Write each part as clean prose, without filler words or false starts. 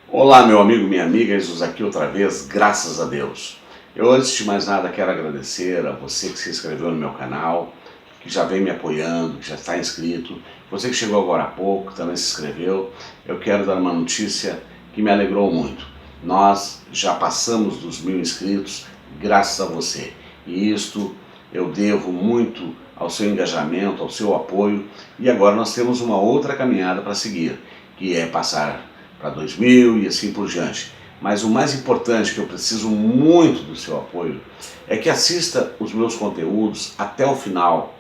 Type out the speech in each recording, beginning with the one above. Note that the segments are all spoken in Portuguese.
Olá, meu amigo, minha amiga, Jesus aqui outra vez, graças a Deus. Eu, antes de mais nada, quero agradecer a você que se inscreveu no meu canal, que já vem me apoiando, que já está inscrito, você que chegou agora há pouco, também se inscreveu. Eu quero dar uma notícia que me alegrou muito. Nós já passamos dos 1000 inscritos, graças a você. E isto eu devo muito ao seu engajamento, ao seu apoio, e agora nós temos uma outra caminhada para seguir, que é passar para 2000 e assim por diante. Mas o mais importante, que eu preciso muito do seu apoio, é que assista os meus conteúdos até o final.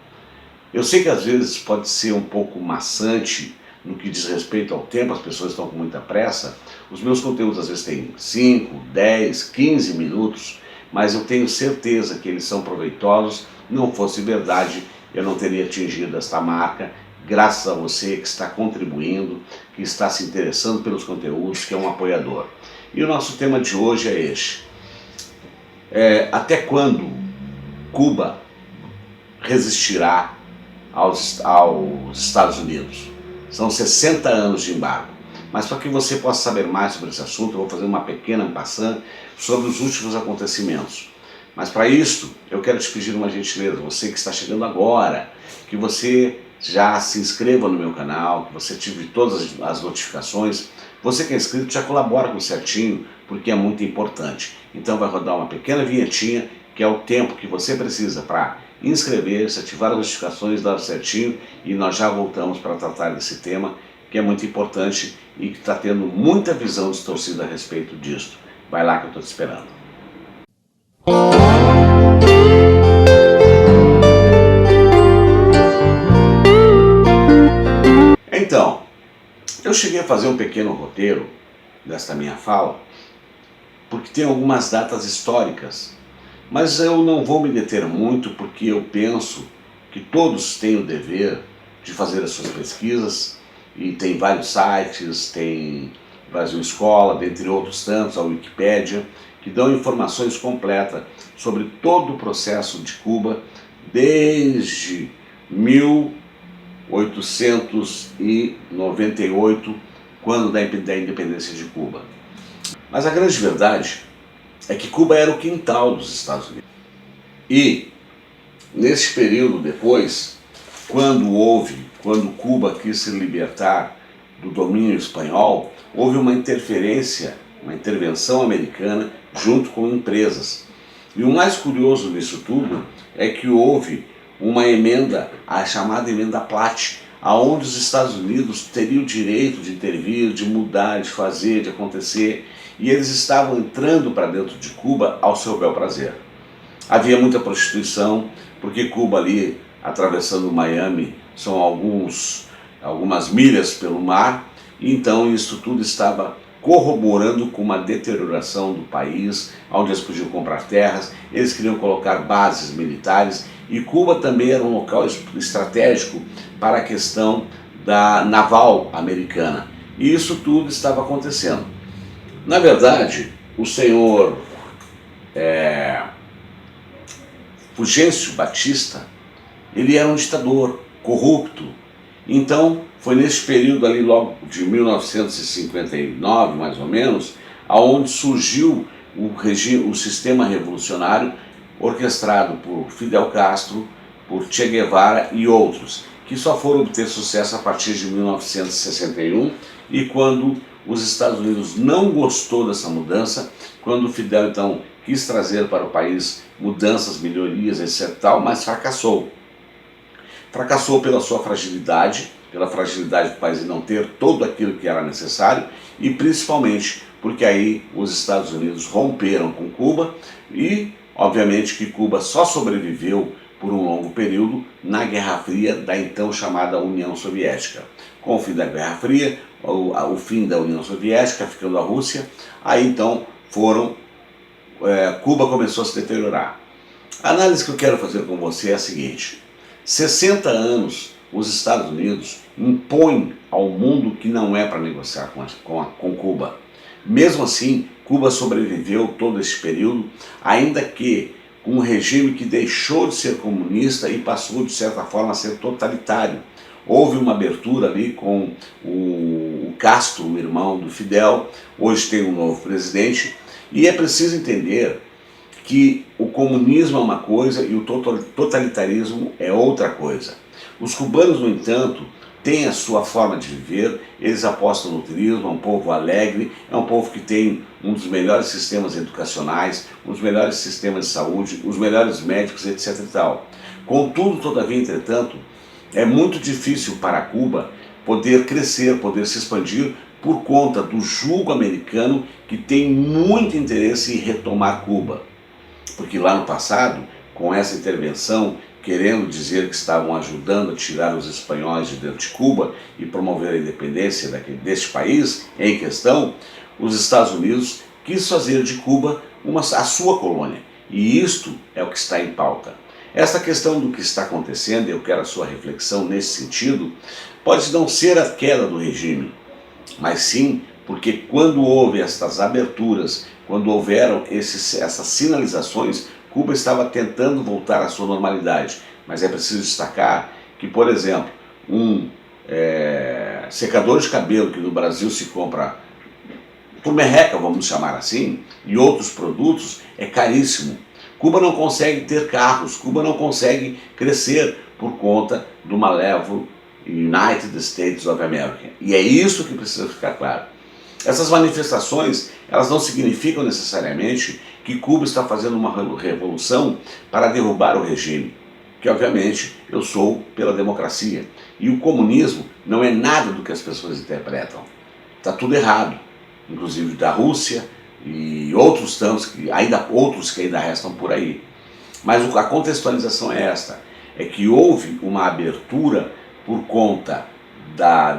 Eu sei que às vezes pode ser um pouco maçante no que diz respeito ao tempo, as pessoas estão com muita pressa. Os meus conteúdos às vezes têm 5, 10, 15 minutos, mas eu tenho certeza que eles são proveitosos. Não fosse verdade, eu não teria atingido esta marca, graças a você que está contribuindo, que está se interessando pelos conteúdos, que é um apoiador. E o nosso tema de hoje é este. Até quando Cuba resistirá aos Estados Unidos? São 60 anos de embargo. Mas para que você possa saber mais sobre esse assunto, eu vou fazer uma pequena passagem sobre os últimos acontecimentos. Mas para isso, eu quero te pedir uma gentileza, você que está chegando agora, que você já se inscreva no meu canal, que você ative todas as notificações. Você que é inscrito já colabora com certinho, porque é muito importante. Então vai rodar uma pequena vinhetinha, que é o tempo que você precisa para inscrever-se, ativar as notificações, dar certinho, e nós já voltamos para tratar desse tema, que é muito importante e que está tendo muita visão distorcida a respeito disso. Vai lá que eu estou te esperando. Então, eu cheguei a fazer um pequeno roteiro desta minha fala, porque tem algumas datas históricas, mas eu não vou me deter muito, porque eu penso que todos têm o dever de fazer as suas pesquisas, e tem vários sites, tem Brasil Escola, dentre outros tantos, a Wikipédia, que dão informações completas sobre todo o processo de Cuba, desde 1898, quando da independência de Cuba. Mas a grande verdade é que Cuba era o quintal dos Estados Unidos. E, nesse período depois, quando Cuba quis se libertar do domínio espanhol, houve uma intervenção americana junto com empresas. E o mais curioso nisso tudo é que houve uma emenda, a chamada emenda Platt, aonde os Estados Unidos teriam o direito de intervir, de mudar, de fazer, de acontecer, e eles estavam entrando para dentro de Cuba ao seu bel prazer. Havia muita prostituição, porque Cuba ali, atravessando Miami, são algumas milhas pelo mar, e então isso tudo estava corroborando com uma deterioração do país, onde eles podiam comprar terras, eles queriam colocar bases militares, e Cuba também era um local estratégico para a questão da naval americana. E isso tudo estava acontecendo. Na verdade, o senhor Fulgêncio Batista, ele era um ditador corrupto. Então, foi nesse período ali, logo de 1959, mais ou menos, aonde surgiu o sistema revolucionário orquestrado por Fidel Castro, por Che Guevara e outros, que só foram obter sucesso a partir de 1961, e quando os Estados Unidos não gostou dessa mudança, quando Fidel então quis trazer para o país mudanças, melhorias, etc. tal, mas fracassou. Fracassou pela sua fragilidade, pela fragilidade do país de não ter tudo aquilo que era necessário, e principalmente porque aí os Estados Unidos romperam com Cuba, e obviamente que Cuba só sobreviveu por um longo período na Guerra Fria da então chamada União Soviética. Com o fim da Guerra Fria, o fim da União Soviética, ficando a Rússia, aí então Cuba começou a se deteriorar. A análise que eu quero fazer com você é a seguinte: 60 anos os Estados Unidos impõem ao mundo que não é para negociar com Cuba. Mesmo assim, Cuba sobreviveu todo esse período, ainda que com um regime que deixou de ser comunista e passou de certa forma a ser totalitário, Houve uma abertura ali com o Castro, o irmão do Fidel, hoje tem um novo presidente, e é preciso entender que o comunismo é uma coisa e o totalitarismo é outra coisa. Os cubanos, no entanto, têm a sua forma de viver, eles apostam no turismo, é um povo alegre, é um povo que tem um dos melhores sistemas educacionais, um dos melhores sistemas de saúde, os melhores médicos, etc. e tal. Contudo, todavia, entretanto, é muito difícil para Cuba poder crescer, poder se expandir por conta do jugo americano que tem muito interesse em retomar Cuba. Porque lá no passado, com essa intervenção, querendo dizer que estavam ajudando a tirar os espanhóis de dentro de Cuba e promover a independência deste país em questão, os Estados Unidos quis fazer de Cuba a sua colônia. E isto é o que está em pauta. Essa questão do que está acontecendo, eu quero a sua reflexão nesse sentido, pode não ser a queda do regime, mas sim porque quando houve estas aberturas, quando houveram essas sinalizações, Cuba estava tentando voltar à sua normalidade. Mas é preciso destacar que, por exemplo, um secador de cabelo que no Brasil se compra por merreca, vamos chamar assim, e outros produtos, é caríssimo. Cuba não consegue ter carros, Cuba não consegue crescer por conta do malévolo United States of America. E é isso que precisa ficar claro. Essas manifestações, elas não significam necessariamente que Cuba está fazendo uma revolução para derrubar o regime, que obviamente eu sou pela democracia. E o comunismo não é nada do que as pessoas interpretam. Está tudo errado, inclusive da Rússia e outros tantos, outros que ainda restam por aí. Mas a contextualização é esta, é que houve uma abertura por conta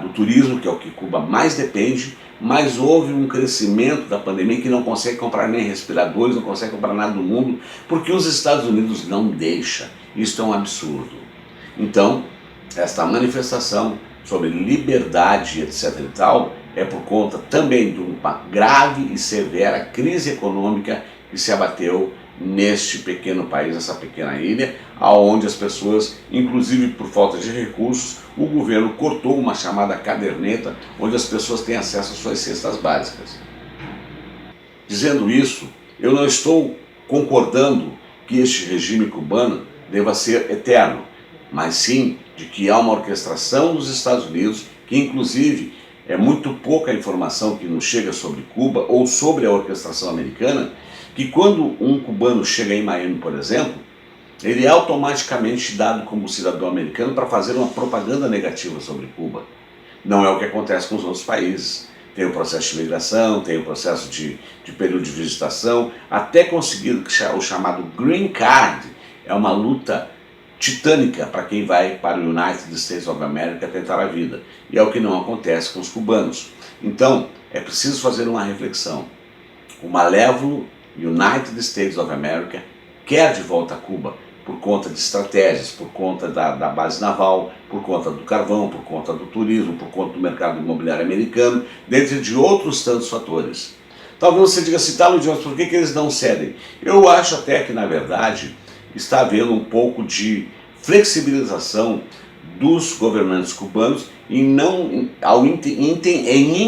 do turismo, que é o que Cuba mais depende, mas houve um crescimento da pandemia que não consegue comprar nem respiradores, não consegue comprar nada do mundo, porque os Estados Unidos não deixam. Isso é um absurdo. Então, esta manifestação sobre liberdade, etc. e tal, é por conta também de uma grave e severa crise econômica que se abateu neste pequeno país, essa pequena ilha, aonde as pessoas, inclusive por falta de recursos, o governo cortou uma chamada caderneta, onde as pessoas têm acesso às suas cestas básicas. Dizendo isso, eu não estou concordando que este regime cubano deva ser eterno, mas sim de que há uma orquestração dos Estados Unidos, que inclusive é muito pouca a informação que nos chega sobre Cuba ou sobre a orquestração americana, que quando um cubano chega em Miami, por exemplo, ele é automaticamente dado como cidadão americano para fazer uma propaganda negativa sobre Cuba. Não é o que acontece com os outros países. Tem o processo de imigração, tem o processo de período de visitação, até conseguir o chamado Green Card. É uma luta titânica para quem vai para o United States of America tentar a vida. E é o que não acontece com os cubanos. Então, é preciso fazer uma reflexão. O malévolo United States of America quer de volta a Cuba por conta de estratégias, por conta da base naval, por conta do carvão, por conta do turismo, por conta do mercado imobiliário americano, dentre de outros tantos fatores. Talvez você diga assim, tá, Luiz, mas por que eles não cedem? Eu acho até que, na verdade, está havendo um pouco de flexibilização dos governantes cubanos em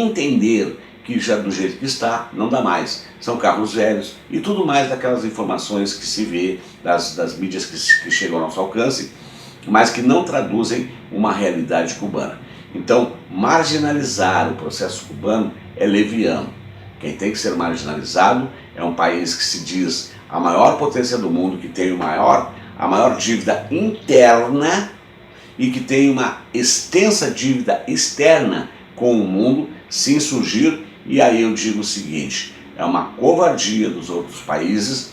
entender que já do jeito que está, não dá mais. São carros velhos e tudo mais daquelas informações que se vê das mídias que chegam ao nosso alcance, mas que não traduzem uma realidade cubana. Então, marginalizar o processo cubano é leviano. Quem tem que ser marginalizado é um país que se diz a maior potência do mundo, que tem a maior dívida interna e que tem uma extensa dívida externa com o mundo, se insurgir. E aí eu digo o seguinte, é uma covardia dos outros países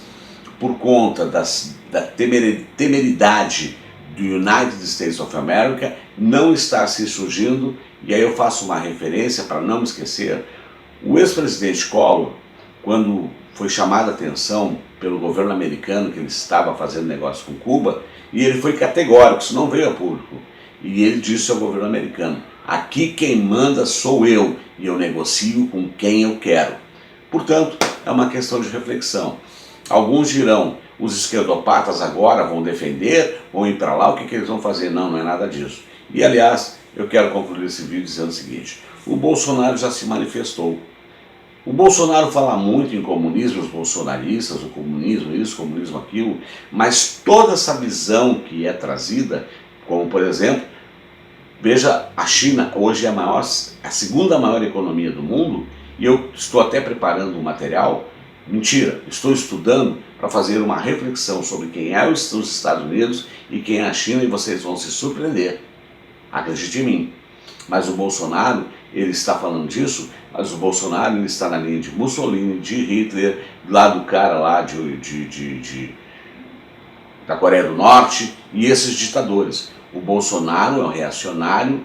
por conta da temeridade do United States of America não estar se insurgindo. E aí eu faço uma referência para não me esquecer, o ex-presidente Collor, quando foi chamada a atenção pelo governo americano que ele estava fazendo negócio com Cuba, e ele foi categórico, isso não veio a público, e ele disse ao governo americano, aqui quem manda sou eu, e eu negocio com quem eu quero. Portanto, é uma questão de reflexão. Alguns dirão, os esquerdopatas agora vão defender, vão ir para lá, o que eles vão fazer? Não, não é nada disso. E aliás, eu quero concluir esse vídeo dizendo o seguinte: o Bolsonaro já se manifestou. O Bolsonaro fala muito em comunismo, os bolsonaristas, o comunismo isso, o comunismo aquilo, mas toda essa visão que é trazida, como por exemplo, veja, a China hoje é a segunda maior economia do mundo, e eu estou até preparando um material, mentira, estou estudando para fazer uma reflexão sobre quem é os Estados Unidos e quem é a China, e vocês vão se surpreender, acredite em mim. Mas o Bolsonaro, ele está falando disso, mas o Bolsonaro ele está na linha de Mussolini, de Hitler, lá do cara lá da Coreia do Norte e esses ditadores. O Bolsonaro é um reacionário,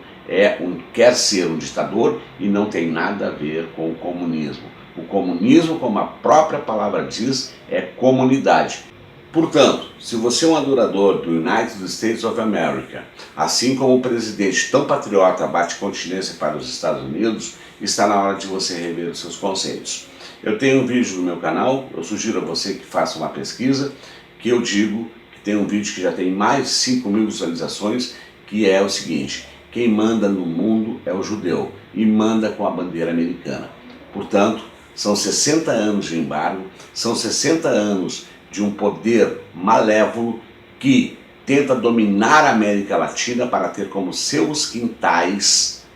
quer ser um ditador e não tem nada a ver com o comunismo. O comunismo, como a própria palavra diz, é comunidade. Portanto, se você é um adorador do United States of America, assim como o presidente tão patriota bate continência para os Estados Unidos, está na hora de você rever os seus conceitos. Eu tenho um vídeo no meu canal, eu sugiro a você que faça uma pesquisa, que eu digo que tem um vídeo que já tem mais de 5.000 visualizações, que é o seguinte: quem manda no mundo é o judeu, e manda com a bandeira americana. Portanto, são 60 anos de embargo, são 60 anos de um poder malévolo que tenta dominar a América Latina para ter como seus quintais,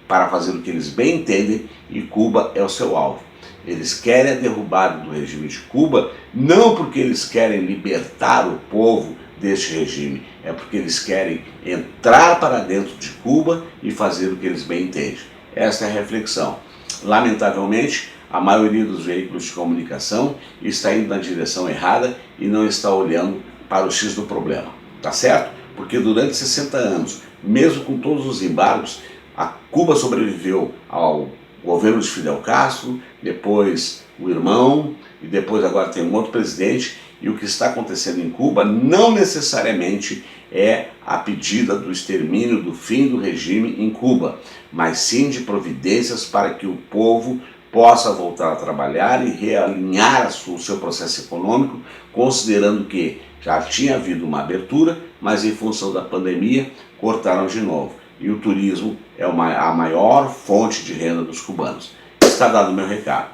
para fazer o que eles bem entendem, e Cuba é o seu alvo. Eles querem a derrubada do regime de Cuba, não porque eles querem libertar o povo deste regime, é porque eles querem entrar para dentro de Cuba e fazer o que eles bem entendem. Esta é a reflexão. Lamentavelmente, a maioria dos veículos de comunicação está indo na direção errada e não está olhando para o X do problema, tá certo? Porque durante 60 anos, mesmo com todos os embargos, a Cuba sobreviveu ao governo de Fidel Castro, depois o irmão, e depois agora tem um outro presidente, e o que está acontecendo em Cuba não necessariamente é a pedida do extermínio, do fim do regime em Cuba, mas sim de providências para que o povo possa voltar a trabalhar e realinhar o seu processo econômico, considerando que já tinha havido uma abertura, mas em função da pandemia cortaram de novo. E o turismo é a maior fonte de renda dos cubanos. Está dado o meu recado.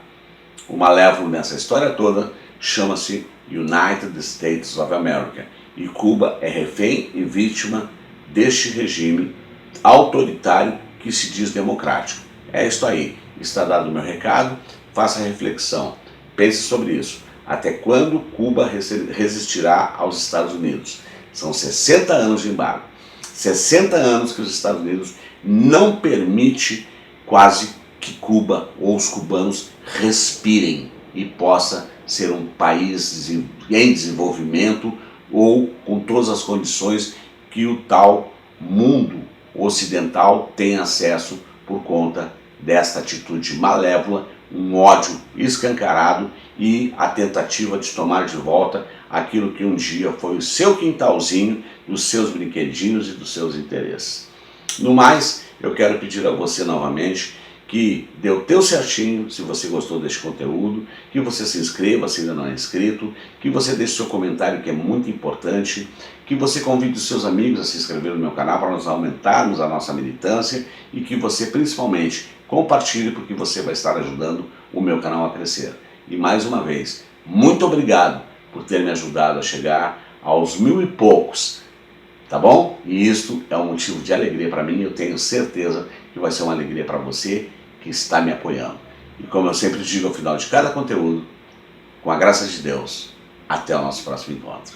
O malévolo nessa história toda chama-se United States of America. E Cuba é refém e vítima deste regime autoritário que se diz democrático. É isso aí. Está dado o meu recado. Faça reflexão. Pense sobre isso. Até quando Cuba resistirá aos Estados Unidos? São 60 anos de embargo. 60 anos que os Estados Unidos não permite quase que Cuba ou os cubanos respirem e possa ser um país em desenvolvimento ou com todas as condições que o tal mundo ocidental tem acesso por conta desta atitude malévola, um ódio escancarado e a tentativa de tomar de volta aquilo que um dia foi o seu quintalzinho, dos seus brinquedinhos e dos seus interesses. No mais, eu quero pedir a você novamente que dê o teu certinho se você gostou deste conteúdo, que você se inscreva se ainda não é inscrito, que você deixe seu comentário, que é muito importante, que você convide os seus amigos a se inscrever no meu canal para nós aumentarmos a nossa militância e que você principalmente compartilhe, porque você vai estar ajudando o meu canal a crescer. E mais uma vez, muito obrigado por ter me ajudado a chegar aos 1000 e poucos, tá bom? E isto é um motivo de alegria para mim, eu tenho certeza que vai ser uma alegria para você que está me apoiando. E como eu sempre digo ao final de cada conteúdo, com a graça de Deus, até o nosso próximo encontro.